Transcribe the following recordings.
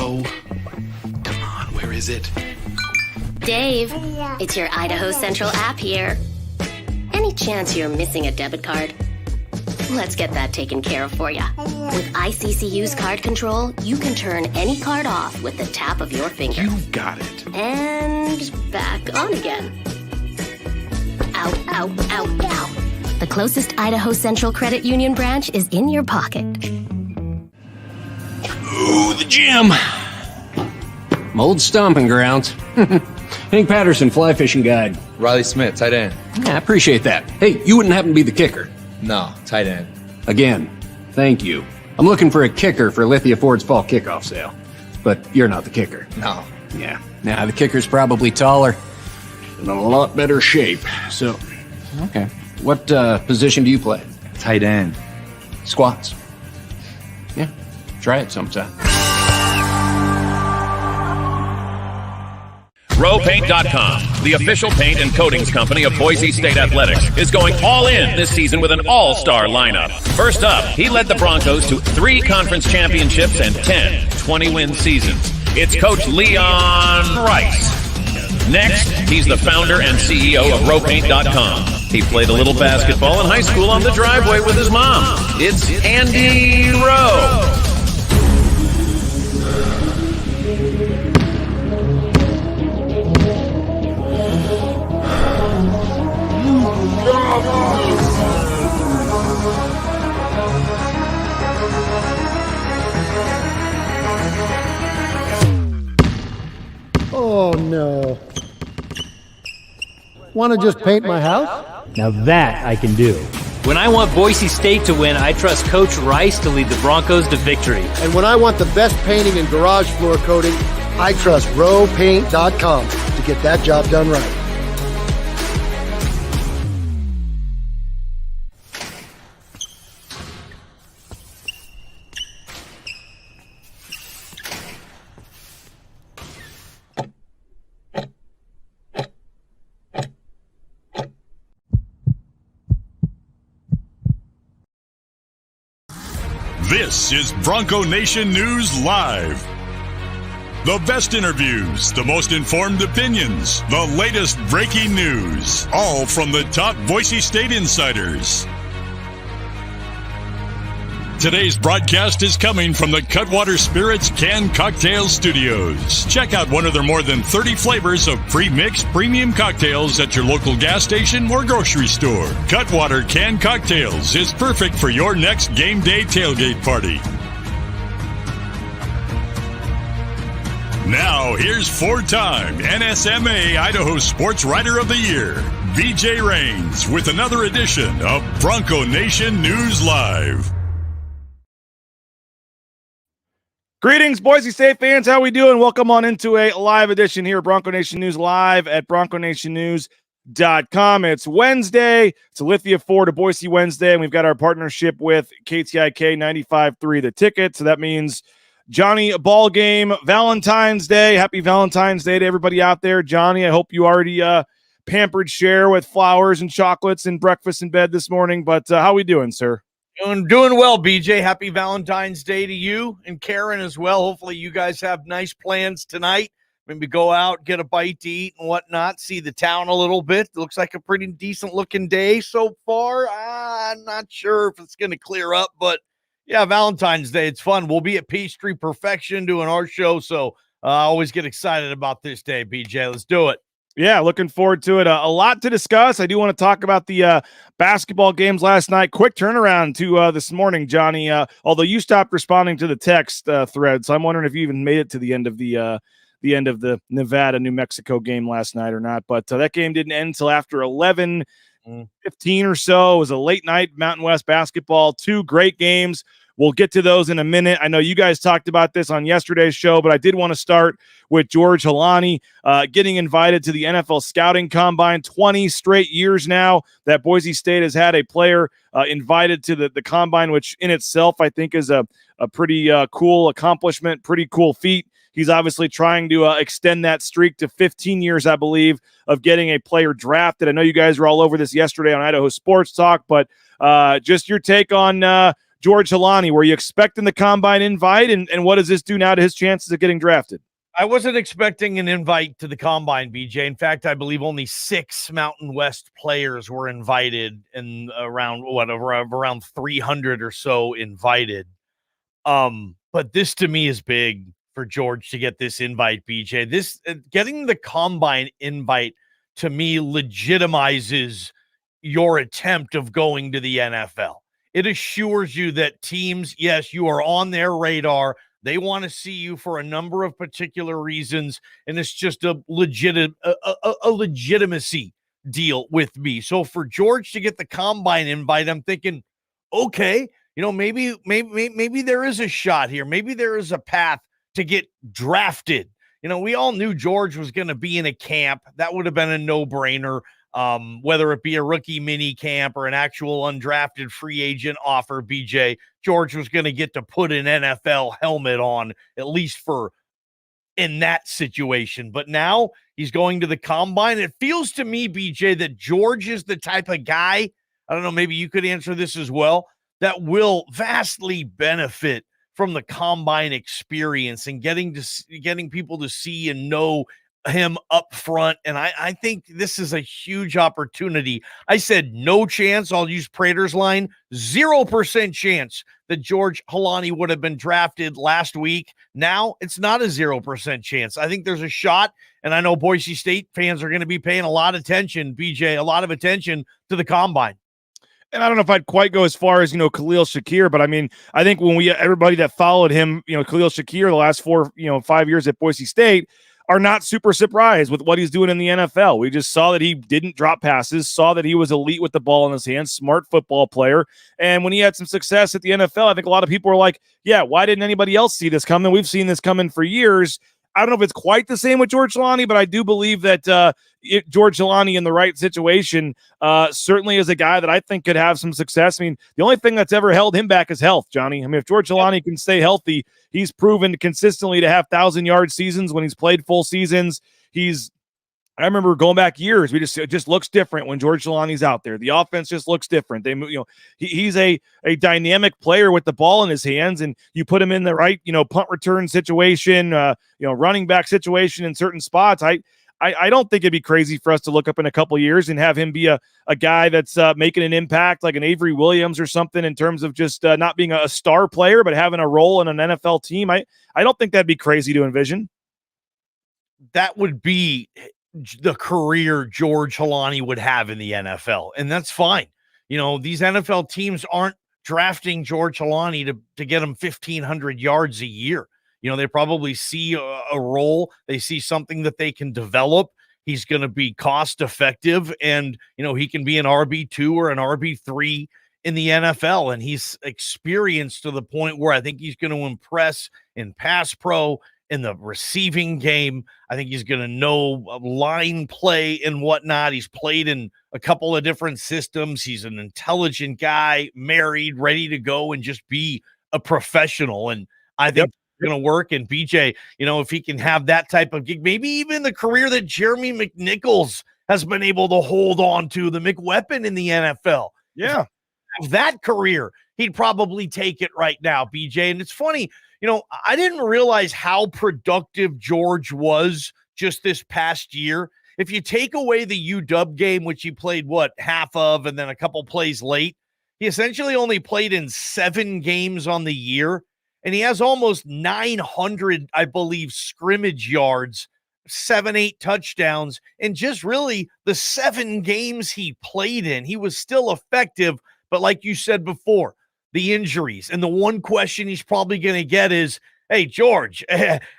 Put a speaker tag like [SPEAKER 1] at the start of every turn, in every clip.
[SPEAKER 1] Idaho. Come on, where is it?
[SPEAKER 2] Dave, it's your Idaho Central app here. Any chance you're missing a debit card? Let's get that taken care of for you. With ICCU's card control, you can turn any card off with the tap of your finger.
[SPEAKER 1] You got it.
[SPEAKER 2] And back on again. Out, out, out, out. The closest Idaho Central Credit Union branch is in your pocket.
[SPEAKER 3] Ooh, the gym. My old stomping grounds. Hank Patterson, fly fishing guide.
[SPEAKER 4] Riley Smith, tight end.
[SPEAKER 3] Yeah, I appreciate that. Hey, you wouldn't happen to be the kicker?
[SPEAKER 4] No, tight end.
[SPEAKER 3] Again, thank you. I'm looking for a kicker for Lithia Ford's fall kickoff sale. But you're not the kicker.
[SPEAKER 4] No.
[SPEAKER 3] Yeah. Nah, the kicker's probably taller and in a lot better shape. So, okay. What position do you play?
[SPEAKER 4] Tight end.
[SPEAKER 3] Squats. Yeah. Try it sometime.
[SPEAKER 5] RowPaint.com, the official paint and coatings company of Boise State Athletics, is going all in this season with an all-star lineup. First up, he led the Broncos to 3 conference championships and 10 20-win seasons. It's Coach Leon Rice. Next, he's the founder and CEO of RowPaint.com. He played a little basketball in high school on the driveway with his mom. It's Andy Rowe.
[SPEAKER 6] Oh, no. Want to just paint my house?
[SPEAKER 7] Now that I can do. When I want Boise State to win, I trust Coach Rice to lead the Broncos to victory.
[SPEAKER 6] And when I want the best painting and garage floor coating, I trust RowPaint.com to get that job done right.
[SPEAKER 8] This is Bronco Nation News Live. The best interviews, the most informed opinions, the latest breaking news, all from the top Boise State insiders. Today's broadcast is coming from the Cutwater Spirits Canned Cocktail Studios. Check out one of their more than 30 flavors of pre-mixed premium cocktails at your local gas station or grocery store. Cutwater Canned Cocktails is perfect for your next game day tailgate party. Now, here's 4-time NSMA Idaho Sports Writer of the Year, BJ Rains, with another edition of Bronco Nation News Live.
[SPEAKER 9] Greetings, Boise State fans. How we doing? Welcome on into a live edition here, Bronco Nation News Live at BroncoNationNews.com. It's Wednesday. It's a Lithia Ford to Boise Wednesday, and we've got our partnership with KTIK 95.3 The Ticket. So that means Johnny ball game, Valentine's Day. Happy Valentine's Day to everybody out there. Johnny, I hope you already pampered Cher with flowers and chocolates and breakfast in bed this morning. But how we doing, sir?
[SPEAKER 10] Doing well, BJ. Happy Valentine's Day to you and Karen as well. Hopefully you guys have nice plans tonight. Maybe go out, get a bite to eat and whatnot, see the town a little bit. It looks like a pretty decent-looking day so far. I'm not sure if it's going to clear up, but, yeah, Valentine's Day, it's fun. We'll be at Peachtree Perfection doing our show, so I always get excited about this day, BJ. Let's do it.
[SPEAKER 9] Yeah, looking forward to it. A lot to discuss. I do want to talk about the basketball games last night. Quick turnaround to this morning, Johnny. Although you stopped responding to the text thread, so I'm wondering if you even made it to the end of the Nevada-New Mexico game last night or not. But that game didn't end until after 11:15 or so. It was a late night Mountain West basketball. 2 great games. We'll get to those in a minute. I know you guys talked about this on yesterday's show, but I did want to start with George Holani getting invited to the NFL Scouting Combine. 20 straight years now that Boise State has had a player invited to the Combine, which in itself I think is a pretty cool accomplishment, pretty cool feat. He's obviously trying to extend that streak to 15 years, I believe, of getting a player drafted. I know you guys were all over this yesterday on Idaho Sports Talk, but just your take on George Holani? Were you expecting the combine invite, and what does this do now to his chances of getting drafted?
[SPEAKER 10] I wasn't expecting an invite to the combine, BJ. In fact, I believe only 6 Mountain West players were invited, and around 300 or so invited. But this to me is big for George to get this invite, BJ. This getting the combine invite to me legitimizes your attempt of going to the NFL. It assures you that teams, yes, you are on their radar. They want to see you for a number of particular reasons, and it's just a legitimacy deal with me. So for George to get the combine invite, I'm thinking, okay, maybe there is a shot here. Maybe there is a path to get drafted. We all knew George was going to be in a camp. That would have been a no-brainer. Whether it be a rookie mini camp or an actual undrafted free agent offer, BJ, George was going to get to put an NFL helmet on, at least for in that situation. But now he's going to the combine. It feels to me, BJ, that George is the type of guy, I don't know, maybe you could answer this as well, that will vastly benefit from the combine experience and getting people to see and know him up front. And I think this is a huge opportunity. I said no chance. I'll use Prater's line, 0% chance that George Holani would have been drafted last week. Now it's not a 0% chance. I think there's a shot, and I know Boise State fans are going to be paying a lot of attention, BJ, a lot of attention to the combine.
[SPEAKER 9] And I don't know if I'd quite go as far as, Khalil Shakir, but I mean, I think when everybody that followed him, Khalil Shakir the last 5 years at Boise State, are not super surprised with what he's doing in the NFL. We just saw that he didn't drop passes, saw that he was elite with the ball in his hands, smart football player. And when he had some success at the NFL, I think a lot of people were like, yeah, why didn't anybody else see this coming? We've seen this coming for years. I don't know if it's quite the same with George Holani, but I do believe that George Holani in the right situation certainly is a guy that I think could have some success. I mean, the only thing that's ever held him back is health, Johnny. I mean, if George Holani can stay healthy, he's proven consistently to have 1,000-yard seasons when he's played full seasons. I remember going back years. It just looks different when George Holani's out there. The offense just looks different. He's a dynamic player with the ball in his hands, and you put him in the right, punt return situation, running back situation in certain spots. I don't think it'd be crazy for us to look up in a couple of years and have him be a guy that's making an impact like an Avery Williams or something in terms of just not being a star player, but having a role in an NFL team. I don't think that'd be crazy to envision.
[SPEAKER 10] That would be the career George Holani would have in the NFL. And that's fine. These NFL teams aren't drafting George Holani to get him 1,500 yards a year. They probably see a role. They see something that they can develop. He's going to be cost effective, and, he can be an RB2 or an RB3 in the NFL. And he's experienced to the point where I think he's going to impress in pass pro, in the receiving game. I think he's going to know line play and whatnot. He's played in a couple of different systems. He's an intelligent guy, married, ready to go and just be a professional. And I think it's going to work. And BJ, if he can have that type of gig, maybe even the career that Jeremy McNichols has been able to hold on to, the McWeapon in the NFL.
[SPEAKER 9] Yeah.
[SPEAKER 10] That career, he'd probably take it right now, BJ. And it's funny, I didn't realize how productive George was just this past year. If you take away the UW game, which he played, half of, and then a couple plays late, he essentially only played in 7 games on the year, and he has almost 900, I believe, scrimmage yards, 7-8 touchdowns, and just really the 7 games he played in, he was still effective. But like you said before, the injuries. And the one question he's probably going to get is, hey, George,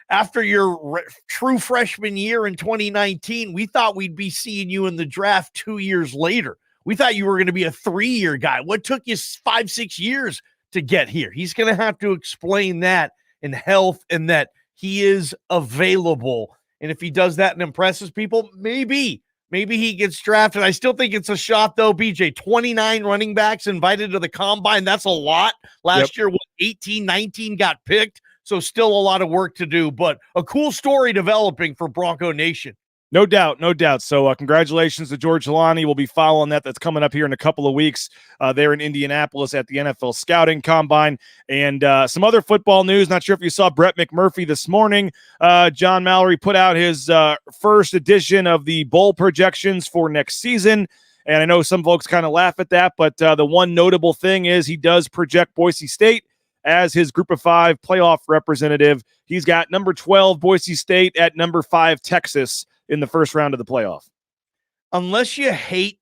[SPEAKER 10] after your true freshman year in 2019, we thought we'd be seeing you in the draft 2 years later. We thought you were going to be a 3-year guy. What took you 5-6 years to get here? He's going to have to explain that in health and that he is available. And if he does that and impresses people, maybe he gets drafted. I still think it's a shot, though, BJ. 29 running backs invited to the combine. That's a lot. Last year, 18, 19 got picked. So still a lot of work to do, but a cool story developing for Bronco Nation.
[SPEAKER 9] No doubt, no doubt. So congratulations to George Holani. We'll be following that. That's coming up here in a couple of weeks there in Indianapolis at the NFL Scouting Combine. And some other football news. Not sure if you saw Brett McMurphy this morning. John Mallory put out his first edition of the bowl projections for next season. And I know some folks kind of laugh at that, but the one notable thing is he does project Boise State as his Group of 5 playoff representative. He's got number 12 Boise State at number 5 Texas in the first round of the playoff.
[SPEAKER 10] Unless you hate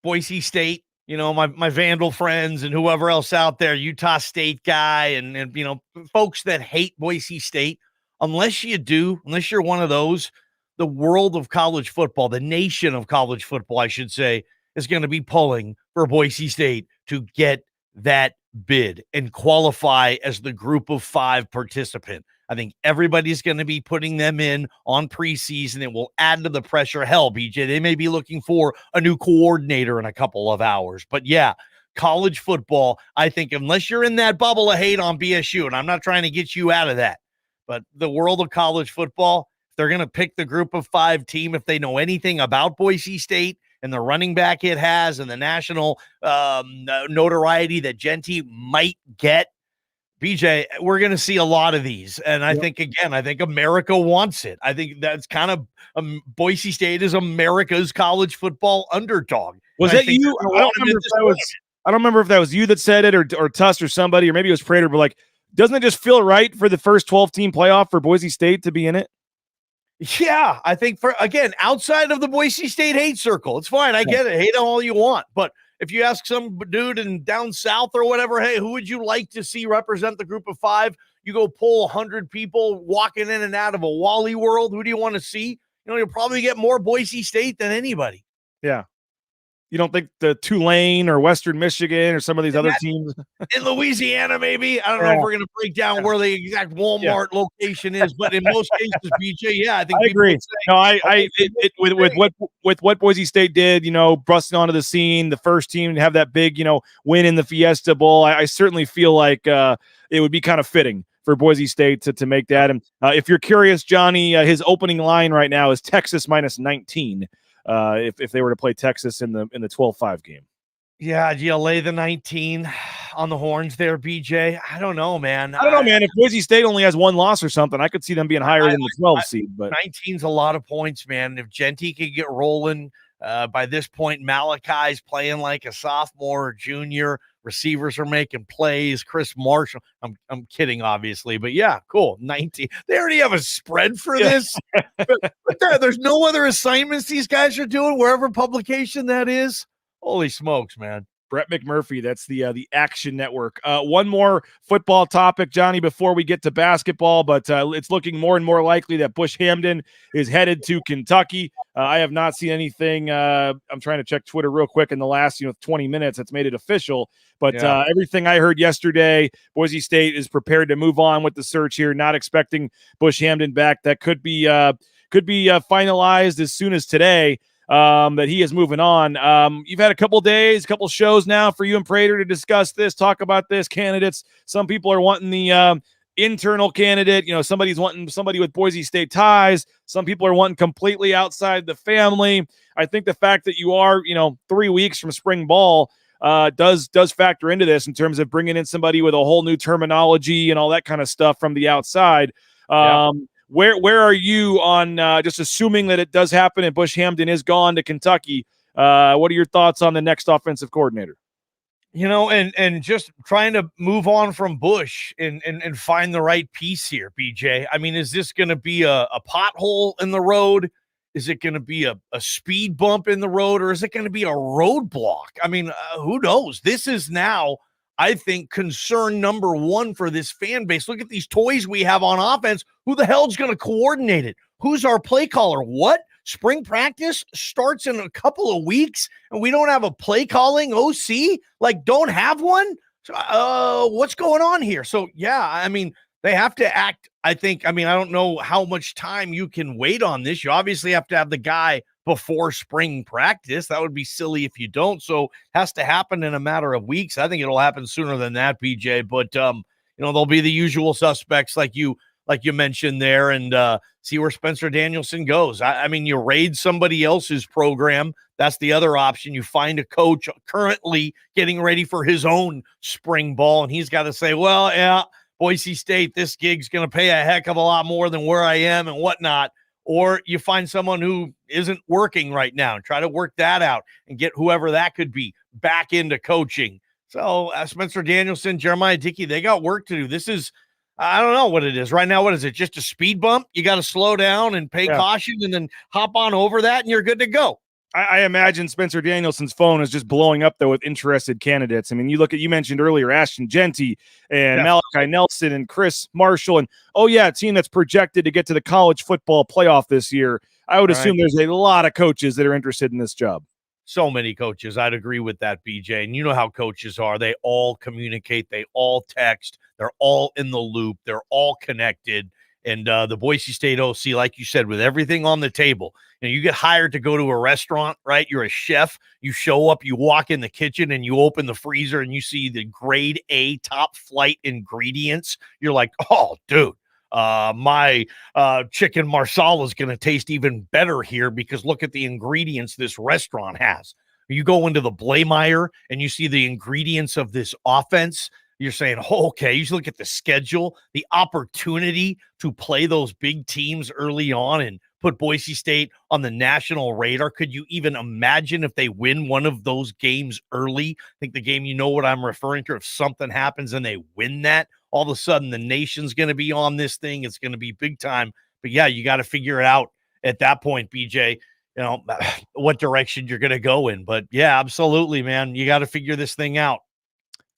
[SPEAKER 10] Boise State, my Vandal friends and whoever else out there, Utah State guy and folks that hate Boise State, unless you're one of those, the world of college football, the nation of college football, I should say, is going to be pulling for Boise State to get that bid and qualify as the Group of 5 participant. I think everybody's going to be putting them in on preseason. It will add to the pressure. Hell, BJ, they may be looking for a new coordinator in a couple of hours. But yeah, college football, I think unless you're in that bubble of hate on BSU, and I'm not trying to get you out of that, but the world of college football, they're going to pick the Group of 5 team if they know anything about Boise State and the running back it has and the national notoriety that Genty might get. BJ, we're going to see a lot of these. And I think America wants it. I think that's kind of Boise State is America's college football underdog.
[SPEAKER 9] Was that you? I don't remember if that was you that said it or Tuss or somebody, or maybe it was Prater, but like, doesn't it just feel right for the first 12-team playoff for Boise State to be in it?
[SPEAKER 10] Yeah, I think outside of the Boise State hate circle, it's fine. I get it. Hate all you want. But if you ask some dude in down south or whatever, hey, who would you like to see represent the Group of 5? You go pull 100 people walking in and out of a Wally World. Who do you want to see? You'll probably get more Boise State than anybody.
[SPEAKER 9] Yeah. You don't think the Tulane or Western Michigan or some of these other teams
[SPEAKER 10] in Louisiana, maybe? I don't know if we're going to break down where the exact Walmart location is, but in most cases, BJ, I think
[SPEAKER 9] I agree. With what Boise State did, busting onto the scene, the first team to have that big, win in the Fiesta Bowl. I certainly feel like it would be kind of fitting for Boise State to make that. And if you're curious, Johnny, his opening line right now is Texas minus 19. If they were to play Texas in the 12-5 game.
[SPEAKER 10] Yeah, do you lay the 19 on the horns there, BJ? I don't know, man.
[SPEAKER 9] If Boise State only has one loss or something, I could see them being higher than the 12 seed. But
[SPEAKER 10] 19's a lot of points, man. If Genty could get rolling, by this point, Malachi's playing like a sophomore or junior. Receivers are making plays. Chris Marshall. I'm kidding, obviously, but yeah, cool. 19. They already have a spread for this. but there's no other assignments these guys are doing, wherever publication that is. Holy smokes, man.
[SPEAKER 9] Brett McMurphy, that's the Action Network. One more football topic, Johnny, before we get to basketball, but it's looking more and more likely that Bush Hamdan is headed to Kentucky. I have not seen anything. I'm trying to check Twitter real quick in the last 20 minutes that's made it official. But everything I heard yesterday, Boise State is prepared to move on with the search here, not expecting Bush Hamdan back. That could be finalized as soon as today. That he is moving on. You've had a couple days, couple shows now for you and Prater to discuss this, talk about this, candidates. Some people are wanting the internal candidate. Somebody's wanting somebody with Boise State ties. Some people are wanting completely outside the family. I think the fact that you are, 3 weeks from spring ball does factor into this in terms of bringing in somebody with a whole new terminology and all that kind of stuff from the outside. Where are you on just assuming that it does happen and Bush Hamdan is gone to Kentucky? What are your thoughts on the next offensive coordinator?
[SPEAKER 10] And just trying to move on from Bush and find the right piece here, BJ. I mean, is this going to be a pothole in the road? Is it going to be a speed bump in the road, or is it going to be a roadblock? I mean, who knows? This is now, I think, concern number one for this fan base. Look at these toys we have on offense. Who the hell's going to coordinate it? Who's our play caller? What? Spring practice starts in a couple of weeks, and we don't have a play calling OC? Like, don't have one? So, what's going on here? So, yeah, I mean, they have to act, I think. I mean, I don't know how much time you can wait on this. You obviously have to have the guy before spring practice. That would be silly if you don't. So it has to happen in a matter of weeks. I think it'll happen sooner than that, BJ. But, there'll be the usual suspects like you like you mentioned there, and see where Spencer Danielson goes. I mean, you raid somebody else's program. That's the other option. You find a coach currently getting ready for his own spring ball, and he's got to say, well, yeah, Boise State, this gig's going to pay a heck of a lot more than where I am and whatnot. Or you find someone who isn't working right now and try to work that out and get whoever that could be back into coaching. So Spencer Danielson, Jeremiah Dickey, they got work to do. This is, I don't know what it is right now. What is it? Just a speed bump? You got to slow down and pay caution and then hop on over that and you're good to go.
[SPEAKER 9] I imagine Spencer Danielson's phone is just blowing up, though, with interested candidates. I mean, you mentioned earlier Ashton Genty and Malachi Nelson and Chris Marshall. And, a team that's projected to get to the college football playoff this year. I would assume there's a lot of coaches that are interested in this job.
[SPEAKER 10] So many coaches. I'd agree with that, BJ. And you know how coaches are. They all communicate. They all text. They're all in the loop. They're all connected. And the Boise State OC, like you said, with everything on the table, you get hired to go to a restaurant, right? You're a chef. You show up, you walk in the kitchen, and you open the freezer, and you see the grade A top flight ingredients. You're like, oh, dude, my chicken marsala is going to taste even better here because look at the ingredients this restaurant has. You go into the Blameyer, and you see the ingredients of this offense. You're saying, oh, okay, you should look at the schedule, the opportunity to play those big teams early on and put Boise State on the national radar. Could you even imagine if they win one of those games early? I think the game, you know what I'm referring to, if something happens and they win that, all of a sudden the nation's going to be on this thing. It's going to be big time. But yeah, you got to figure it out at that point, BJ, what direction you're going to go in. But yeah, absolutely, man. You got to figure this thing out.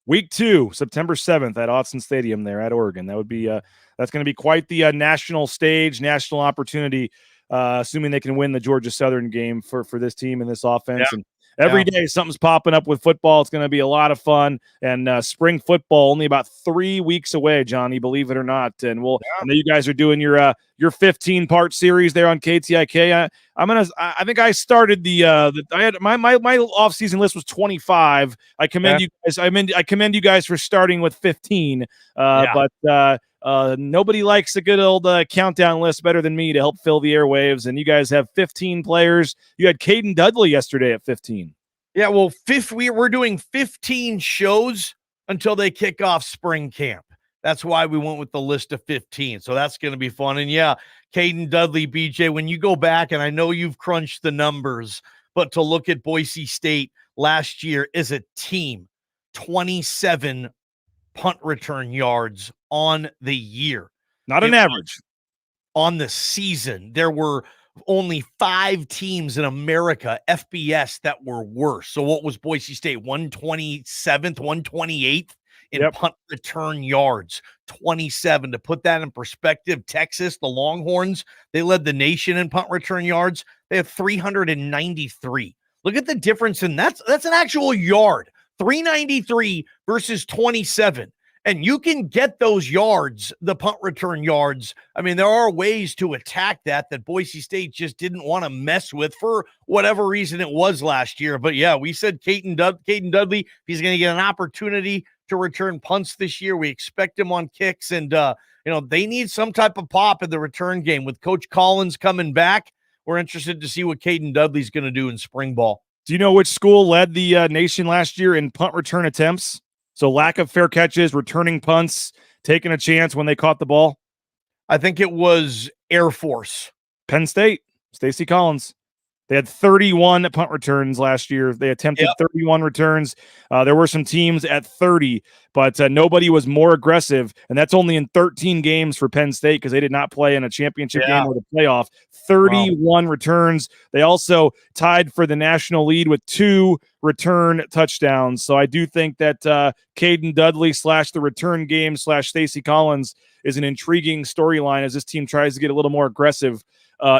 [SPEAKER 9] Week 2, September 7th at Autzen Stadium there at Oregon. That would be that's going to be quite the national stage, national opportunity, assuming they can win the Georgia Southern game for this team and this offense. And every day something's popping up with football. It's going to be a lot of fun. And spring football only about 3 weeks away, Johnny, believe it or not. And I know you guys are doing your 15-part series there on KTIK. I think I started I had my off-season list was 25. I commend you guys. I commend you guys for starting with 15. But nobody likes a good old countdown list better than me to help fill the airwaves. And you guys have 15 players. You had Caden Dudley yesterday at 15.
[SPEAKER 10] Yeah, well, we're doing 15 shows until they kick off spring camp. That's why we went with the list of 15. So that's going to be fun. And yeah, Caden Dudley, BJ, when you go back, and I know you've crunched the numbers, but to look at Boise State last year as a team, 27 punt return yards on the year.
[SPEAKER 9] Not an average.
[SPEAKER 10] On the season, there were only 5 teams in America, FBS, that were worse. So what was Boise State? 127th, 128th in punt return yards, 27. To put that in perspective, Texas, the Longhorns, they led the nation in punt return yards. They have 393. Look at the difference, and that's an actual yard. 393 versus 27. And you can get those yards, the punt return yards. I mean, there are ways to attack that Boise State just didn't want to mess with for whatever reason it was last year. But yeah, we said Caden Dudley, if he's going to get an opportunity to return punts this year, we expect him on kicks. And, they need some type of pop in the return game. With Coach Collins coming back, we're interested to see what Caden Dudley's going to do in spring ball.
[SPEAKER 9] Do you know which school led the nation last year in punt return attempts? So lack of fair catches, returning punts, taking a chance when they caught the ball.
[SPEAKER 10] I think it was Air Force.
[SPEAKER 9] Penn State, Stacey Collins. They had 31 punt returns last year. They attempted 31 returns. There were some teams at 30, but nobody was more aggressive, and that's only in 13 games for Penn State because they did not play in a championship game or the playoff. 31 returns. They also tied for the national lead with 2 return touchdowns. So I do think that Caden Dudley / the return game / Stacey Collins is an intriguing storyline as this team tries to get a little more aggressive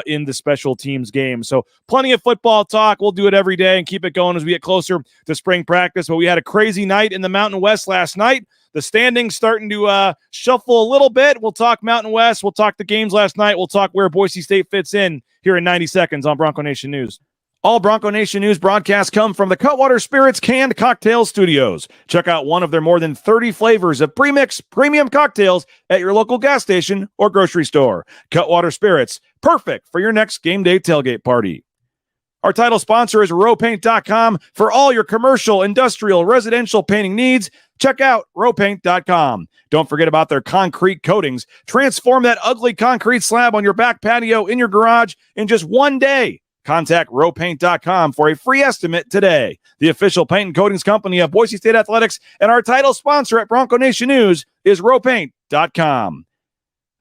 [SPEAKER 9] in the special teams game. So plenty of football talk. We'll do it every day and keep it going as we get closer to spring practice. But we had a crazy night in the Mountain West last night. The standings starting to shuffle a little bit. We'll talk Mountain West. We'll talk the games last night. We'll talk where Boise State fits in here in 90 seconds on Bronco Nation News. All Bronco Nation news broadcasts come from the Cutwater Spirits Canned Cocktail Studios. Check out one of their more than 30 flavors of pre-mix premium cocktails at your local gas station or grocery store. Cutwater Spirits, perfect for your next game day tailgate party. Our title sponsor is rowpaint.com. For all your commercial, industrial, residential painting needs, check out rowpaint.com. Don't forget about their concrete coatings. Transform that ugly concrete slab on your back patio in your garage in just one day. Contact rowpaint.com for a free estimate today. The official paint and coatings company of Boise State Athletics, and our title sponsor at Bronco Nation News is rowpaint.com.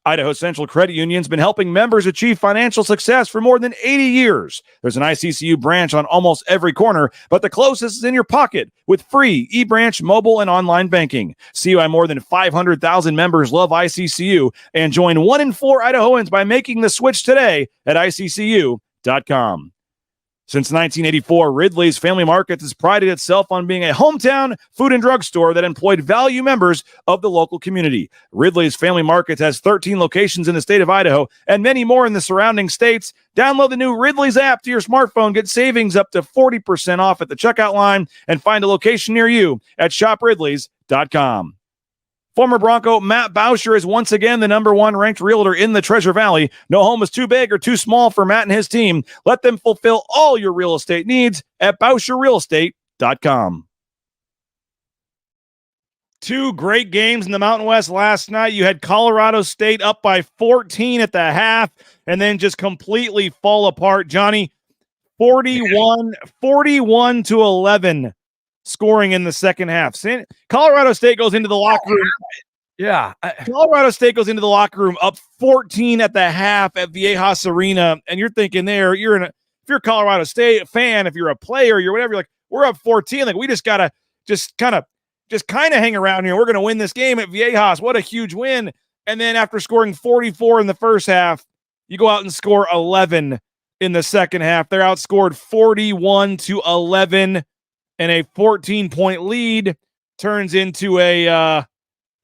[SPEAKER 9] Idaho Central Credit Union's been helping members achieve financial success for more than 80 years. There's an ICCU branch on almost every corner, but the closest is in your pocket with free eBranch mobile and online banking. See why more than 500,000 members love ICCU and join 1 in 4 Idahoans by making the switch today at ICCU.com. Since 1984, Ridley's Family Markets has prided itself on being a hometown food and drug store that employed value members of the local community. Ridley's Family Markets has 13 locations in the state of Idaho and many more in the surrounding states. Download the new Ridley's app to your smartphone, get savings up to 40% off at the checkout line, and find a location near you at shopridleys.com. Former Bronco Matt Bauscher is once again the number 1 ranked realtor in the Treasure Valley. No home is too big or too small for Matt and his team. Let them fulfill all your real estate needs at BauscherRealEstate.com. 2 great games in the Mountain West last night. You had Colorado State up by 14 at the half and then just completely fall apart. Johnny, 41-11. Scoring in the second half. Colorado State goes into the locker room.
[SPEAKER 10] Yeah.
[SPEAKER 9] Colorado State goes into the locker room up 14 at the half at Viejas Arena, and you're thinking if you're a Colorado State fan, if you're a player, you're whatever, you're like, we're up 14. Like, we just gotta kind of hang around here. We're gonna win this game at Viejas. What a huge win. And then after scoring 44 in the first half, you go out and score 11 in the second half. They're outscored 41-11. And a 14-point lead turns into a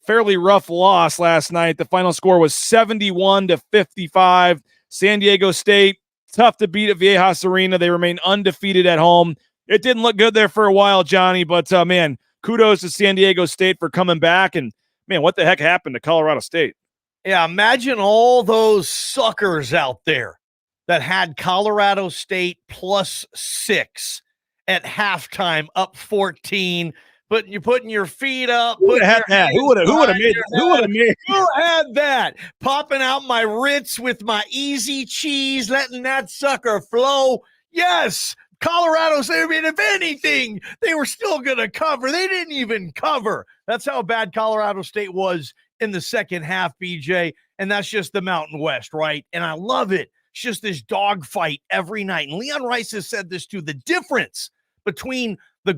[SPEAKER 9] fairly rough loss last night. The final score was 71-55. San Diego State, tough to beat at Viejas Arena. They remain undefeated at home. It didn't look good there for a while, Johnny, but, man, kudos to San Diego State for coming back. And, man, what the heck happened to Colorado State?
[SPEAKER 10] Yeah, imagine all those suckers out there that had Colorado State +6. At halftime, up 14, but you're putting your feet up.
[SPEAKER 9] Who would have had that? Who would have made it?
[SPEAKER 10] Who had that? Popping out my Ritz with my easy cheese, letting that sucker flow. Yes, Colorado State. I mean, if anything, they were still going to cover. They didn't even cover. That's how bad Colorado State was in the second half, BJ. And that's just the Mountain West, right? And I love it. It's just this dogfight every night. And Leon Rice has said this too. The difference between the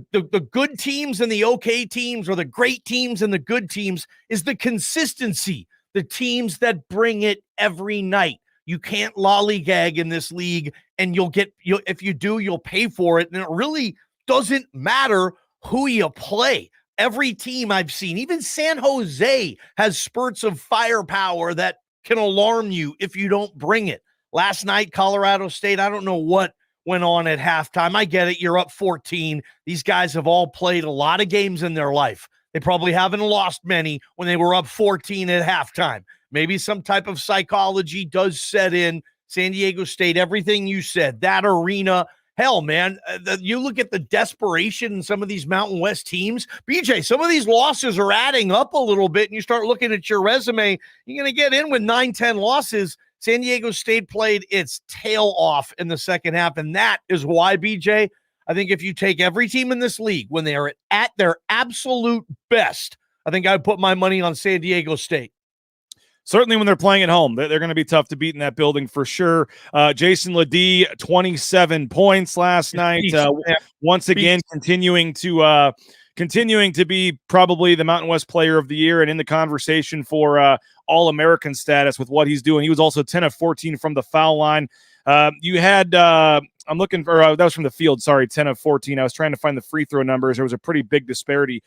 [SPEAKER 10] good teams and the okay teams, or the great teams and the good teams, is the consistency. The teams that bring it every night. You can't lollygag in this league, and if you do, you'll pay for it. And it really doesn't matter who you play. Every team I've seen, even San Jose, has spurts of firepower that can alarm you if you don't bring it. Last night, Colorado State, I don't know what went on at halftime. I get it. You're up 14. These guys have all played a lot of games in their life. They probably haven't lost many when they were up 14 at halftime. Maybe some type of psychology does set in. San Diego State, everything you said, that arena, hell, man, you look at the desperation in some of these Mountain West teams. BJ, some of these losses are adding up a little bit, and you start looking at your resume, you're going to get in with 9-10 losses. San Diego State played its tail off in the second half, and that is why, BJ, I think if you take every team in this league when they are at their absolute best, I think I'd put my money on San Diego State.
[SPEAKER 9] Certainly when they're playing at home, they're going to be tough to beat in that building for sure. Jason Ledee, 27 points last night. Once again, continuing to be probably the Mountain West Player of the Year and in the conversation for All-American status with what he's doing. He was also 10 of 14 from the foul line. You had I'm looking for that was from the field. Sorry, 10 of 14. I was trying to find the free throw numbers. There was a pretty big disparity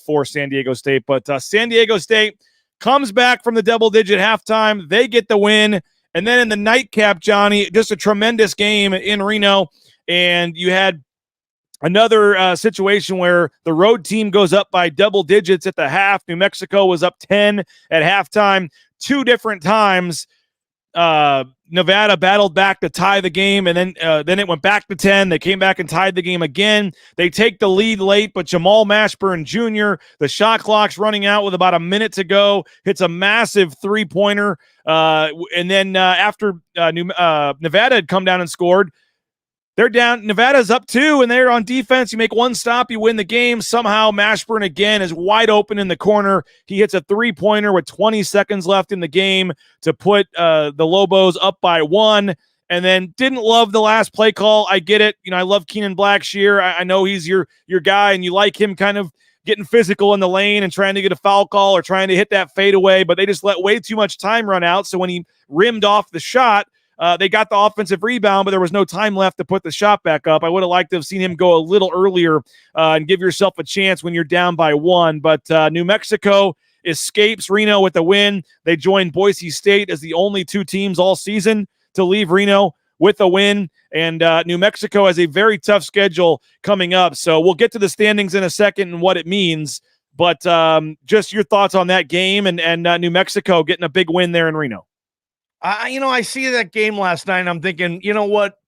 [SPEAKER 9] for San Diego State, but San Diego State comes back from the double-digit halftime. They get the win. And then in the nightcap, Johnny, just a tremendous game in Reno and you had another situation where the road team goes up by double digits at the half. New Mexico was up 10 at halftime. Two different times, Nevada battled back to tie the game, and then it went back to 10. They came back and tied the game again. They take the lead late, but Jamal Mashburn Jr., the shot clock's running out with about a minute to go, hits a massive three-pointer. And then after Nevada had come down and scored, they're down. Nevada's up 2, and they're on defense. You make one stop, you win the game. Somehow Mashburn again is wide open in the corner. He hits a three-pointer with 20 seconds left in the game to put the Lobos up by 1. And then didn't love the last play call. I get it. I love Keenan Blackshear. I know he's your guy, and you like him kind of getting physical in the lane and trying to get a foul call or trying to hit that fadeaway, but they just let way too much time run out. So when he rimmed off the shot, they got the offensive rebound, but there was no time left to put the shot back up. I would have liked to have seen him go a little earlier and give yourself a chance when you're down by 1. But New Mexico escapes Reno with a win. They join Boise State as the only 2 teams all season to leave Reno with a win. And New Mexico has a very tough schedule coming up. So we'll get to the standings in a second and what it means. But just your thoughts on that game and New Mexico getting a big win there in Reno.
[SPEAKER 10] I see that game last night, and I'm thinking, you know what?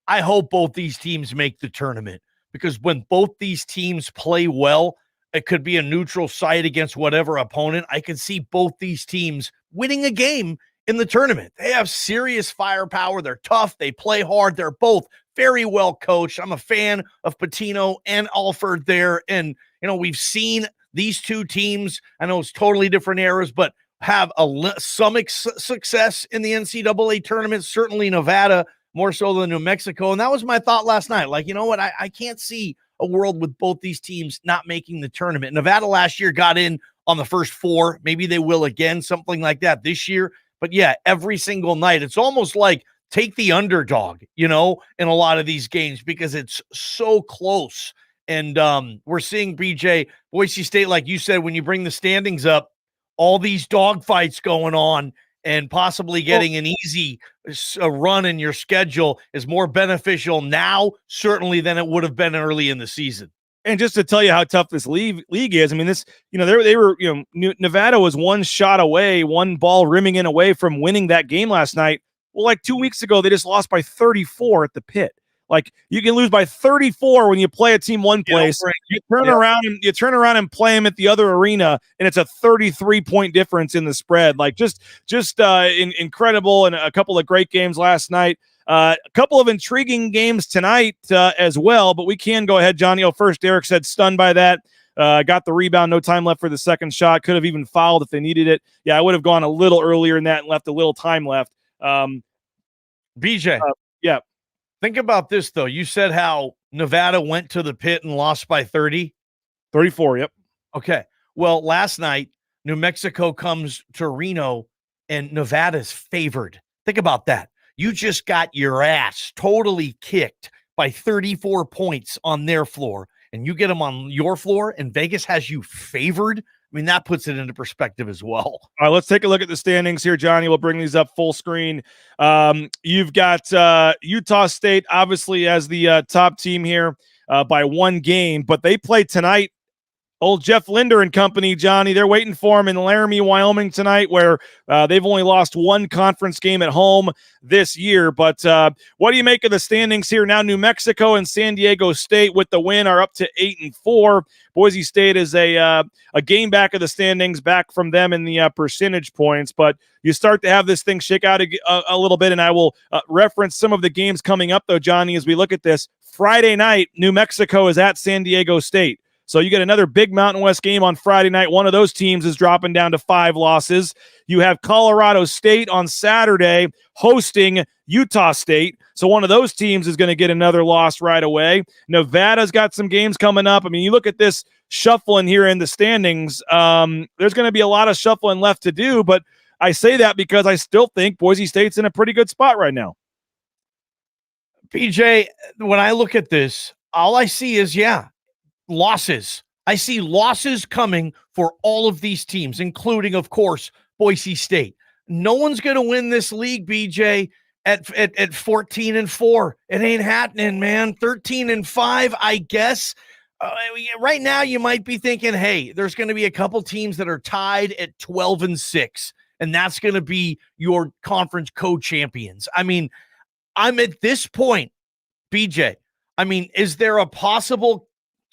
[SPEAKER 10] I hope both these teams make the tournament, because when both these teams play well, it could be a neutral site against whatever opponent. I can see both these teams winning a game in the tournament. They have serious firepower. They're tough. They play hard. They're both very well coached. I'm a fan of Patino and Alford there. And, we've seen these 2 teams. I know it's totally different eras, but have some success in the NCAA tournament, certainly Nevada, more so than New Mexico. And that was my thought last night. Like, you know what? I can't see a world with both these teams not making the tournament. Nevada last year got in on the first 4. Maybe they will again, something like that this year. But yeah, every single night, it's almost like take the underdog, in a lot of these games, because it's so close. And we're seeing, BJ, Boise State, like you said, when you bring the standings up, all these dogfights going on, and possibly getting an easy run in your schedule is more beneficial now, certainly, than it would have been early in the season.
[SPEAKER 9] And just to tell you how tough this league is, I mean, this, they were, Nevada was one shot away, one ball rimming in away from winning that game last night. Well, like 2 weeks ago, they just lost by 34 at the Pit. Like, you can lose by 34 when you play a team one place. You turn around and play them at the other arena, and it's a 33-point difference in the spread. Like, just incredible, and a couple of great games last night. A couple of intriguing games tonight as well, but we can go ahead, Johnny. First, Derek said stunned by that. Got the rebound, no time left for the second shot. Could have even fouled if they needed it. Yeah, I would have gone a little earlier in that and left a little time left.
[SPEAKER 10] BJ.
[SPEAKER 9] Yeah.
[SPEAKER 10] Think about this, though. You said how Nevada went to the Pit and lost by 30.
[SPEAKER 9] 34, yep.
[SPEAKER 10] Okay. Well, last night, New Mexico comes to Reno, and Nevada's favored. Think about that. You just got your ass totally kicked by 34 points on their floor, and you get them on your floor, and Vegas has you favored. I mean, that puts it into perspective as well.
[SPEAKER 9] All right, let's take a look at the standings here, Johnny. We'll bring these up full screen. You've got Utah State, obviously, as the top team here by 1 game, but they play tonight. Old Jeff Linder and company, Johnny, they're waiting for him in Laramie, Wyoming tonight, where they've only lost 1 conference game at home this year. But what do you make of the standings here now? New Mexico and San Diego State with the win are up to 8-4. Boise State is a game back of the standings, back from them in the percentage points. But you start to have this thing shake out a little bit, and I will reference some of the games coming up, though, Johnny, as we look at this. Friday night, New Mexico is at San Diego State. So you get another big Mountain West game on Friday night. One of those teams is dropping down to 5 losses. You have Colorado State on Saturday hosting Utah State. So one of those teams is going to get another loss right away. Nevada's got some games coming up. I mean, you look at this shuffling here in the standings. There's going to be a lot of shuffling left to do, but I say that because I still think Boise State's in a pretty good spot right now.
[SPEAKER 10] PJ, when I look at this, all I see is, losses. I see losses coming for all of these teams, including, of course, Boise State. No one's going to win this league, BJ, at 14-4. It ain't happening, man. 13-5, I guess. Right now, you might be thinking, hey, there's going to be a couple teams that are tied at 12-6, and that's going to be your conference co-champions. I mean, I'm at this point, BJ. I mean, is there a possible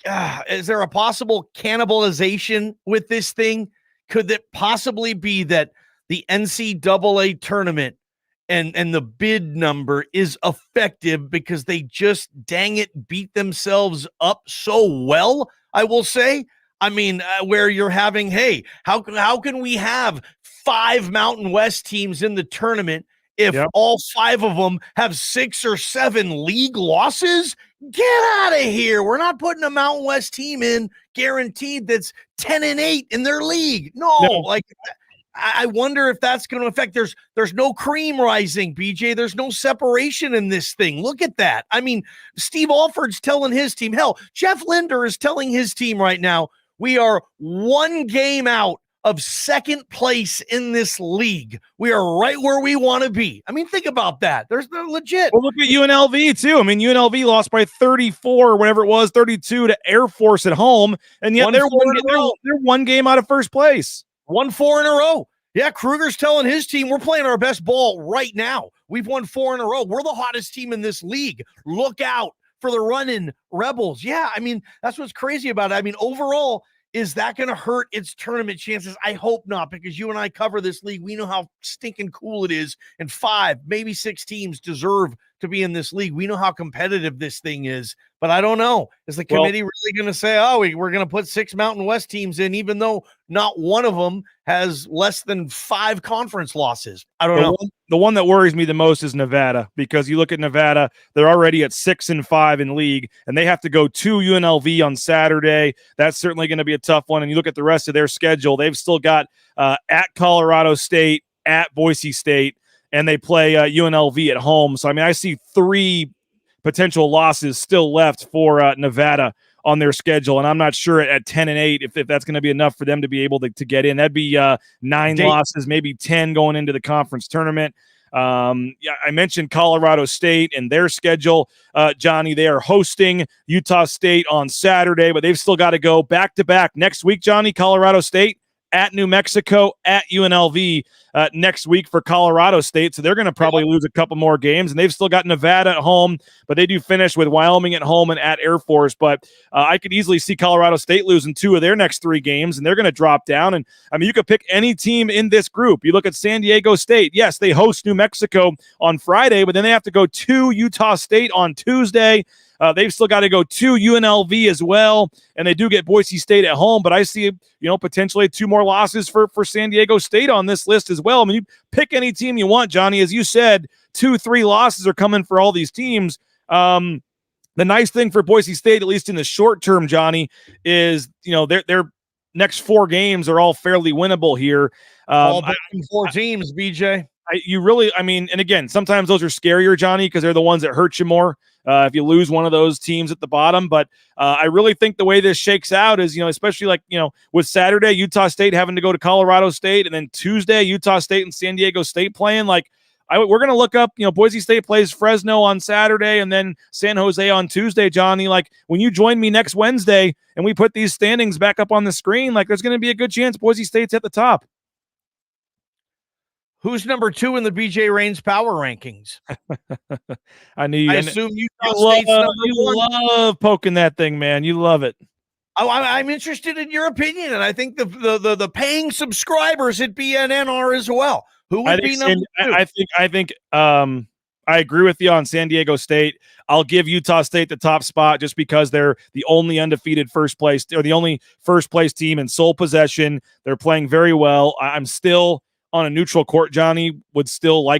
[SPEAKER 10] cannibalization with this thing? Could it possibly be that the NCAA tournament and the bid number is effective because they just, dang it, beat themselves up so well, I will say? I mean, where you're having, hey, how can we have 5 Mountain West teams in the tournament if all 5 of them have 6 or 7 league losses? Get out of here. We're not putting a Mountain West team in guaranteed that's 10-8 in their league. No. Like, I wonder if that's going to affect. There's no cream rising, BJ. There's no separation in this thing. Look at that. I mean, Steve Alford's telling his team, hell, Jeff Linder is telling his team right now, we are 1 game out of second place in this league. We are right where we want to be. I mean, think about that. They're legit.
[SPEAKER 9] Well, look at UNLV too. I mean, UNLV lost by 34 or whatever it was, 32 to Air Force at home, and yet they're 1 game out of first place.
[SPEAKER 10] 1-4 in a row. Yeah, Kruger's telling his team, we're playing our best ball right now. We've won 4 in a row. We're the hottest team in this league. Look out for the running Rebels. Yeah, I mean, that's what's crazy about it. I mean, overall, is that going to hurt its tournament chances? I hope not, because you and I cover this league. We know how stinking cool it is, and 5, maybe 6 teams deserve to be in this league. We know how competitive this thing is, but I don't know. Is the committee really going to say, oh, we're going to put 6 Mountain West teams in, even though not one of them has less than 5 conference losses? I don't know.
[SPEAKER 9] The one that worries me the most is Nevada, because you look at Nevada, they're already at 6-5 in league, and they have to go to UNLV on Saturday. That's certainly going to be a tough one. And you look at the rest of their schedule, they've still got at Colorado State, at Boise State, and they play UNLV at home. So, I mean, I see 3 potential losses still left for Nevada on their schedule, and I'm not sure at 10-8 if that's going to be enough for them to be able to get in. That'd be 9 losses, maybe 10 going into the conference tournament. I mentioned Colorado State and their schedule. Johnny, they are hosting Utah State on Saturday, but they've still got to go back-to-back next week, Johnny. Colorado State at New Mexico, at UNLV next week for Colorado State. So they're going to probably lose a couple more games, and they've still got Nevada at home, but they do finish with Wyoming at home and at Air Force. But I could easily see Colorado State losing 2 of their next 3 games, and they're going to drop down. And I mean, you could pick any team in this group. You look at San Diego State. Yes, they host New Mexico on Friday, but then they have to go to Utah State on Tuesday. They've still got to go to UNLV as well, and they do get Boise State at home. But I see, potentially 2 more losses for San Diego State on this list as well. I mean, you pick any team you want, Johnny. As you said, 2-3 losses are coming for all these teams. The nice thing for Boise State, at least in the short term, Johnny, is their next 4 games are all fairly winnable here.
[SPEAKER 10] All 4 teams, BJ.
[SPEAKER 9] And again, sometimes those are scarier, Johnny, because they're the ones that hurt you more if you lose one of those teams at the bottom. But I really think the way this shakes out is, especially with Saturday, Utah State having to go to Colorado State, and then Tuesday, Utah State and San Diego State playing. We're going to look up, Boise State plays Fresno on Saturday and then San Jose on Tuesday, Johnny. When you join me next Wednesday and we put these standings back up on the screen, there's going to be a good chance Boise State's at the top.
[SPEAKER 10] Who's number 2 in the BJ Rains power rankings?
[SPEAKER 9] I knew you.
[SPEAKER 10] I assume Utah State's number 1.
[SPEAKER 9] You love poking that thing, man. You love it.
[SPEAKER 10] I'm interested in your opinion, and I think the paying subscribers at BNN are as well. Who would be number 2?
[SPEAKER 9] I think I agree with you on San Diego State. I'll give Utah State the top spot just because they're the only undefeated first place, or the only first place team in sole possession. They're playing very well. I'm still on a neutral court, Johnny, would still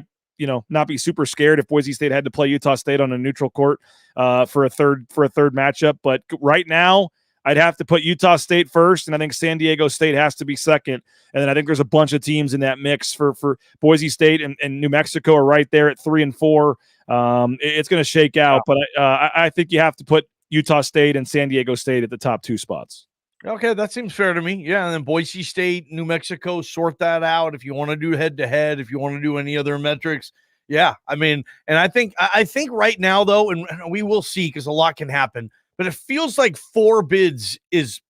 [SPEAKER 9] not be super scared if Boise State had to play Utah State on a neutral court for a third matchup. But right now, I'd have to put Utah State first, and I think San Diego State has to be second. And then I think there's a bunch of teams in that mix for Boise State and New Mexico are right there at 3 and 4. It's going to shake out, but I think you have to put Utah State and San Diego State at the top 2 spots.
[SPEAKER 10] Okay, that seems fair to me. Yeah, and then Boise State, New Mexico, sort that out. If you want to do head-to-head, if you want to do any other metrics, Yeah, I mean, and I think right now though, and we will see because a lot can happen, but it feels like 4 bids is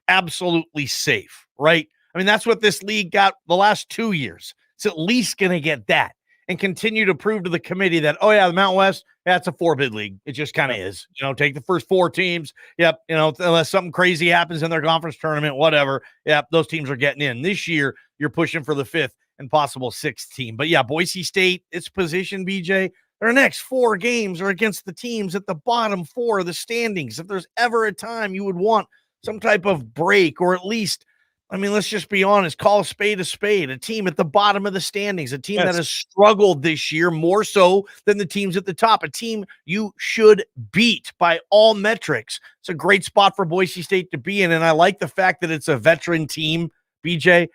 [SPEAKER 10] absolutely safe, right? I mean, that's what this league got the last 2 years. It's at least going to get that and continue to prove to the committee that, oh yeah, the Mountain West, that's a 4-bid league. It just kind of is. Take the first 4 teams. Yep. Unless something crazy happens in their conference tournament, whatever. Yep. Those teams are getting in. This year, you're pushing for the 5th and possible 6th team. But yeah, Boise State, its position, BJ, their next 4 games are against the teams at the bottom 4 of the standings. If there's ever a time you would want some type of break, or at least, I mean, let's just be honest, call a spade, a team at the bottom of the standings, a team that has struggled this year more so than the teams at the top, a team you should beat by all metrics. It's a great spot for Boise State to be in, and I like the fact that it's a veteran team, BJ.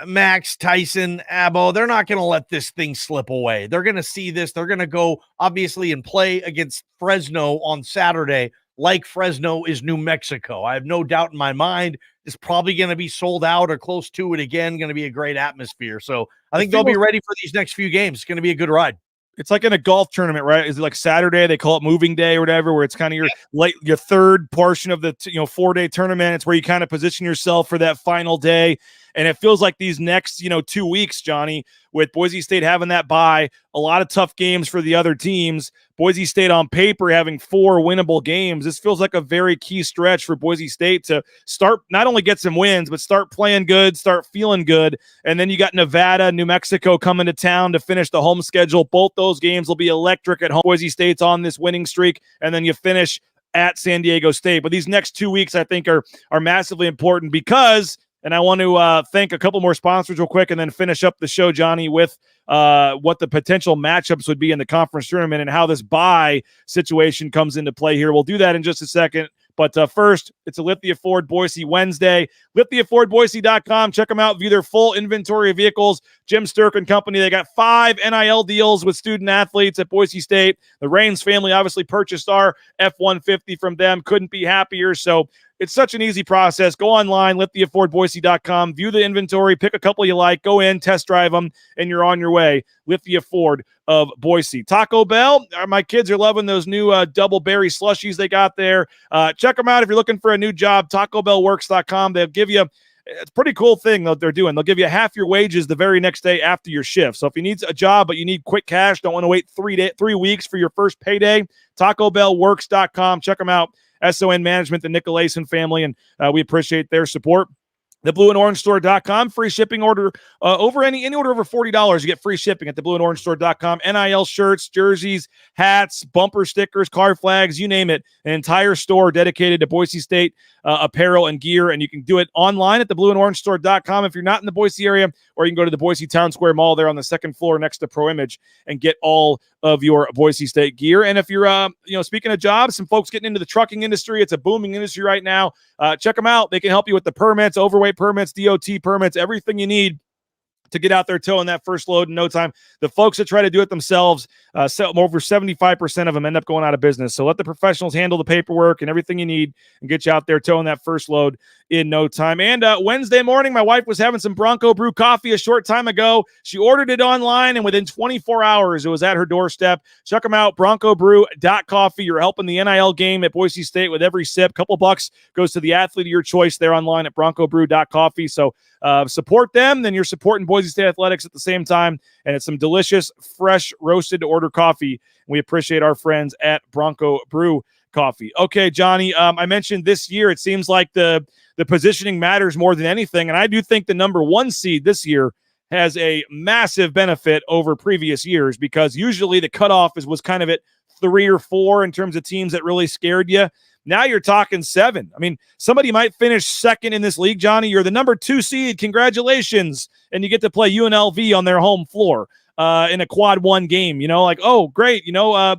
[SPEAKER 10] Max, Tyson, Abbo, they're not going to let this thing slip away. They're going to see this. They're going to go, obviously, and play against Fresno on Saturday, like Fresno is New Mexico. I have no doubt in my mind it's probably going to be sold out or close to it again, going to be a great atmosphere. So I think they'll be ready for these next few games. It's going to be a good ride.
[SPEAKER 9] It's like in a golf tournament, right? Is it like Saturday? They call it moving day or whatever, where it's kind of your third portion of the 4-day tournament. It's where you kind of position yourself for that final day. And it feels like these next 2 weeks, Johnny, with Boise State having that bye, a lot of tough games for the other teams. Boise State on paper having 4 winnable games. This feels like a very key stretch for Boise State to start, not only get some wins, but start playing good, start feeling good. And then you got Nevada, New Mexico coming to town to finish the home schedule. Both those games will be electric at home. Boise State's on this winning streak, and then you finish at San Diego State. But these next 2 weeks, I think, are massively important because, and I want to thank a couple more sponsors real quick and then finish up the show, Johnny, with what the potential matchups would be in the conference tournament and how this bye situation comes into play here. We'll do that in just a second. But first, it's a Lithia Ford Boise Wednesday. LithiaFordBoise.com. Check them out. View their full inventory of vehicles. Jim Sturk and company. They got 5 NIL deals with student athletes at Boise State. The Raines family obviously purchased our F-150 from them. Couldn't be happier. So it's such an easy process. Go online, LithiaFordBoise.com. View the inventory. Pick a couple you like. Go in, test drive them, and you're on your way. Lithia Ford of Boise. Taco Bell, my kids are loving those new double berry slushies they got there. Check them out if you're looking for a new job. TacoBellWorks.com. They'll give you, it's a pretty cool thing that they're doing. They'll give you half your wages the very next day after your shift. So if you need a job but you need quick cash, don't want to wait 3 weeks for your first payday, TacoBellWorks.com. Check them out. SON Management, the Nicolason family, and we appreciate their support. TheBlueAndOrangeStore.com. Free shipping order over any order over $40. You get free shipping at TheBlueAndOrangeStore.com. NIL shirts, jerseys, hats, bumper stickers, car flags, you name it. An entire store dedicated to Boise State apparel and gear. And you can do it online at TheBlueAndOrangeStore.com if you're not in the Boise area, or you can go to the Boise Town Square Mall there on the second floor next to Pro Image and get all of your Boise State gear. And if you're, speaking of jobs, some folks getting into the trucking industry, it's a booming industry right now. Check them out. They can help you with the permits, overweight permits, DOT permits, everything you need to get out there towing that first load in no time. The folks that try to do it themselves, over 75% of them end up going out of business. So let the professionals handle the paperwork and everything you need and get you out there towing that first load in no time. And Wednesday morning, my wife was having some Bronco Brew coffee a short time ago. She ordered it online, and within 24 hours, it was at her doorstep. Check them out, broncobrew.coffee. You're helping the NIL game at Boise State with every sip. Couple bucks goes to the athlete of your choice there online at broncobrew.coffee. So support them, then you're supporting Boise State Athletics at the same time, and it's some delicious, fresh, roasted to order coffee. We appreciate our friends at Bronco Brew Coffee. Okay, Johnny, I mentioned this year it seems like the positioning matters more than anything, and I do think the number 1 seed this year has a massive benefit over previous years, because usually the cutoff was kind of at 3 or 4 in terms of teams that really scared you. Now you're talking 7. I mean, somebody might finish second in this league, Johnny. You're the number 2 seed. Congratulations. And you get to play UNLV on their home floor in a quad 1 game, like, oh, great. Wow.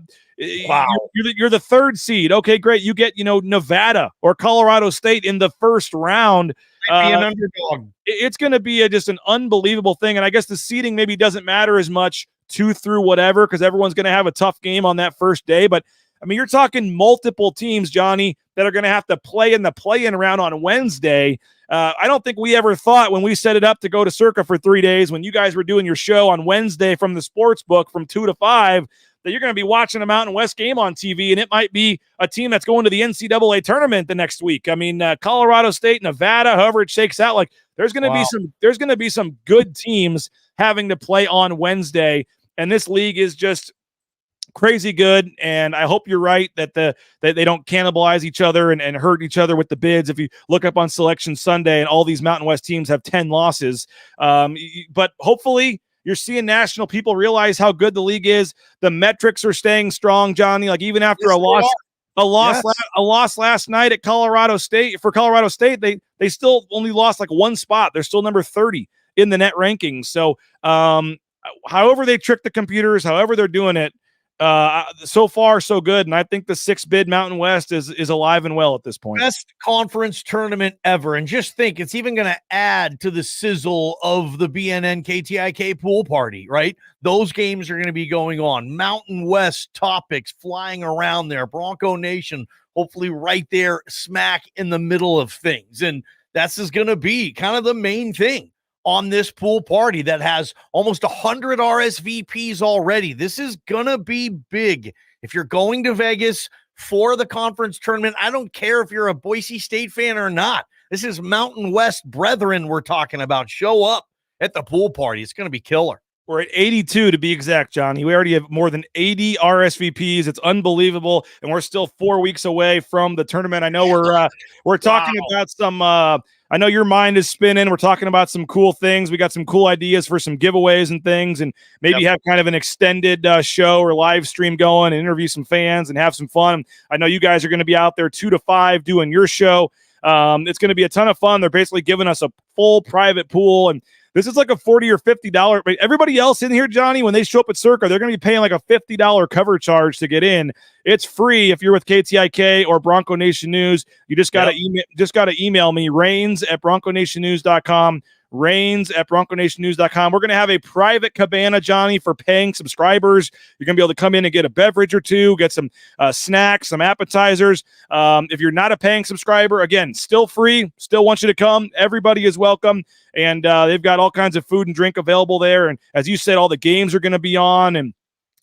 [SPEAKER 9] You're the 3rd seed. Okay, great. You get, Nevada or Colorado State in the first round.
[SPEAKER 10] Be an underdog.
[SPEAKER 9] It's going to be just an unbelievable thing. And I guess the seeding maybe doesn't matter as much 2 through whatever, because everyone's going to have a tough game on that first day. But I mean, you're talking multiple teams, Johnny, that are going to have to play in the play-in round on Wednesday. I don't think we ever thought when we set it up to go to Circa for 3 days, when you guys were doing your show on Wednesday from the sports book from 2 to 5, that you're going to be watching a Mountain West game on TV, and it might be a team that's going to the NCAA tournament the next week. I mean, Colorado State, Nevada, however it shakes out, like there's going to be some good teams having to play on Wednesday, and this league is just crazy good. And I hope you're right that they don't cannibalize each other and hurt each other with the bids. If you look up on Selection Sunday, and all these Mountain West teams have 10 losses, but hopefully you're seeing national people realize how good the league is. The metrics are staying strong, Johnny. Like even after a loss last night at Colorado State, they still only lost like one spot. They're still number 30 in the net rankings. So however they trick the computers, however they're doing it, so far so good. And I think the 6 bid Mountain West is alive and well at this point.
[SPEAKER 10] Best conference tournament ever. And just think, it's even going to add to the sizzle of the BNN KTIK pool party, right? Those games are going to be going on. Mountain West topics flying around there. Bronco Nation, hopefully right there, smack in the middle of things. And that's is going to be kind of the main thing on this pool party that has almost 100 RSVPs already. This is going to be big. If you're going to Vegas for the conference tournament, I don't care if you're a Boise State fan or not. This is Mountain West brethren we're talking about. Show up at the pool party. It's going to be killer.
[SPEAKER 9] We're at 82 to be exact, Johnny. We already have more than 80 RSVPs. It's unbelievable, and we're still 4 weeks away from the tournament. I know we're talking about some I know your mind is spinning. We're talking about some cool things. We got some cool ideas for some giveaways and things, and maybe have kind of an extended show or live stream going and interview some fans and have some fun. I know you guys are going to be out there 2 to 5 doing your show. It's going to be a ton of fun. They're basically giving us a full private pool, and this is like a $40 or $50. But everybody else in here, Johnny, when they show up at Circa, they're going to be paying like a $50 cover charge to get in. It's free if you're with KTIK or Bronco Nation News. You just got to email me, rains@bronconationnews.com. rains@bronconationnews.com. We're going to have a private cabana, Johnny, for paying subscribers. You're going to be able to come in and get a beverage or two, get some snacks, some appetizers. If you're not a paying subscriber, again, still free, still want you to come. Everybody is welcome. And they've got all kinds of food and drink available there. And as you said, all the games are going to be on, and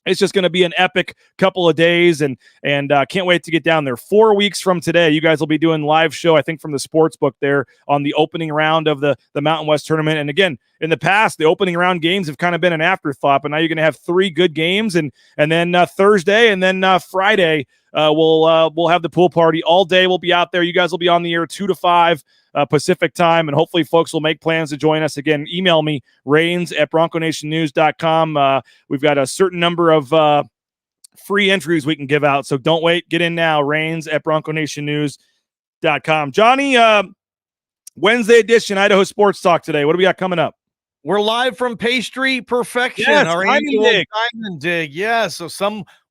[SPEAKER 9] it's just going to be an epic couple of days, and can't wait to get down there. 4 weeks from today, you guys will be doing live show, I think, from the sports book there on the opening round of the Mountain West tournament. And again, in the past, the opening round games have kind of been an afterthought, but now you're going to have 3 good games, and then Thursday and then Friday we'll have the pool party all day. We'll be out there. You guys will be on the air 2 to 5 Pacific time, and hopefully folks will make plans to join us. Again, email me, rains@bronconationnews.com. We've got a certain number of free entries we can give out, so don't wait. Get in now, rains@bronconationnews.com. Johnny, Wednesday edition, Idaho Sports Talk today. What do we got coming up?
[SPEAKER 10] We're live from Pastry Perfection, our annual Diamond Dig. Yeah, so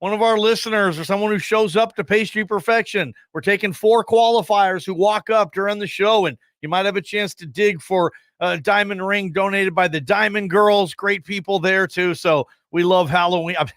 [SPEAKER 10] one of our listeners or someone who shows up to Pastry Perfection, we're taking 4 qualifiers who walk up during the show, and you might have a chance to dig for a diamond ring donated by the Diamond Girls. Great people there too. So we love Halloween. I've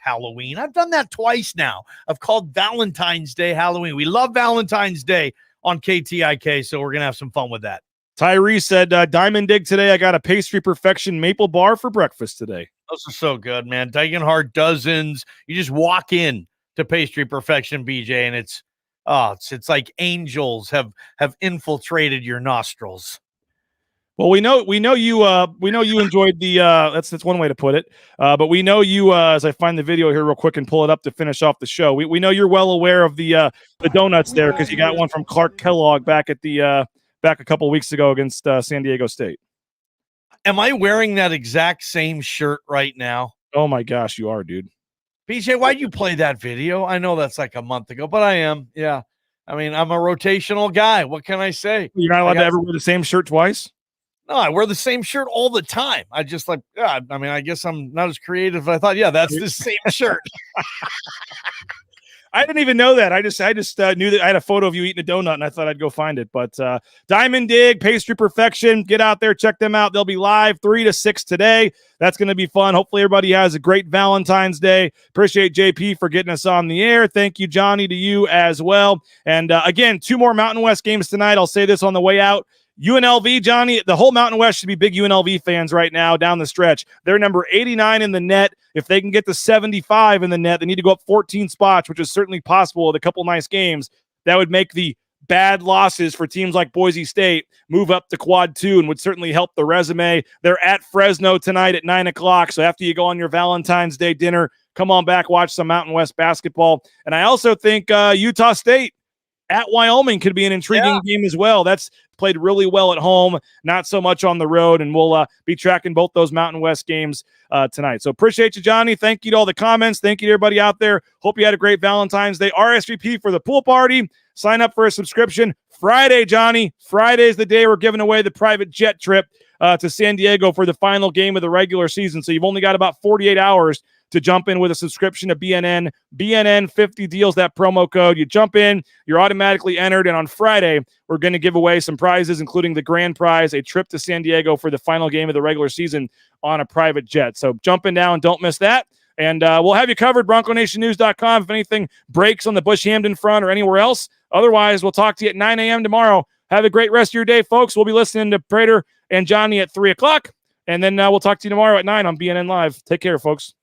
[SPEAKER 10] done that twice now. I've called Valentine's Day Halloween. We love Valentine's Day on KTIK, so we're gonna have some fun with that.
[SPEAKER 9] Tyree said, Diamond Dig today. I got a Pastry Perfection maple bar for breakfast today.
[SPEAKER 10] Those are so good, man. Degenhardt dozens. You just walk in to Pastry Perfection, BJ, and it's like angels have infiltrated your nostrils.
[SPEAKER 9] Well, we know you enjoyed the that's one way to put it. But we know you as I find the video here real quick and pull it up to finish off the show. We know you're well aware of the donuts there because you got one from Clark Kellogg back at the back a couple of weeks ago against San Diego State.
[SPEAKER 10] Am I wearing that exact same shirt right now?
[SPEAKER 9] Oh my gosh, you are, dude.
[SPEAKER 10] BJ, why'd you play that video? I know that's like a month ago, but I am. Yeah. I mean, I'm a rotational guy. What can I say?
[SPEAKER 9] You're not allowed to ever wear the same shirt twice?
[SPEAKER 10] No, I wear the same shirt all the time. I just I guess I'm not as creative as I thought. Yeah, that's the same shirt.
[SPEAKER 9] I didn't even know that. I just knew that I had a photo of you eating a donut, and I thought I'd go find it. But Diamond Dig, Pastry Perfection, get out there, check them out. They'll be live 3 to 6 today. That's going to be fun. Hopefully everybody has a great Valentine's Day. Appreciate JP for getting us on the air. Thank you, Johnny, to you as well. And again, 2 more Mountain West games tonight. I'll say this on the way out. UNLV, Johnny, the whole Mountain West should be big UNLV fans right now down the stretch. They're number 89 in the net. If they can get to 75 in the net, they need to go up 14 spots, which is certainly possible with a couple nice games. That would make the bad losses for teams like Boise State move up to quad 2 and would certainly help the resume. They're at Fresno tonight at 9 o'clock. So after you go on your Valentine's Day dinner, come on back, watch some Mountain West basketball. And I also think Utah State at Wyoming could be an intriguing game as well. That's played really well at home, not so much on the road, and we'll be tracking both those Mountain West games tonight. So appreciate you, Johnny. Thank you to all the comments. Thank you to everybody out there. Hope you had a great Valentine's Day. RSVP for the pool party. Sign up for a subscription. Friday, Johnny. Friday is the day we're giving away the private jet trip to San Diego for the final game of the regular season. So you've only got about 48 hours to jump in with a subscription to BNN. BNN 50 deals, that promo code. You jump in, you're automatically entered. And on Friday, we're going to give away some prizes, including the grand prize, a trip to San Diego for the final game of the regular season on a private jet. So jump in now and don't miss that. And we'll have you covered, BroncoNationNews.com, if anything breaks on the Bush Hampton front or anywhere else. Otherwise, we'll talk to you at 9 a.m. tomorrow. Have a great rest of your day, folks. We'll be listening to Prater and Johnny at 3 o'clock. And then we'll talk to you tomorrow at 9 on BNN Live. Take care, folks.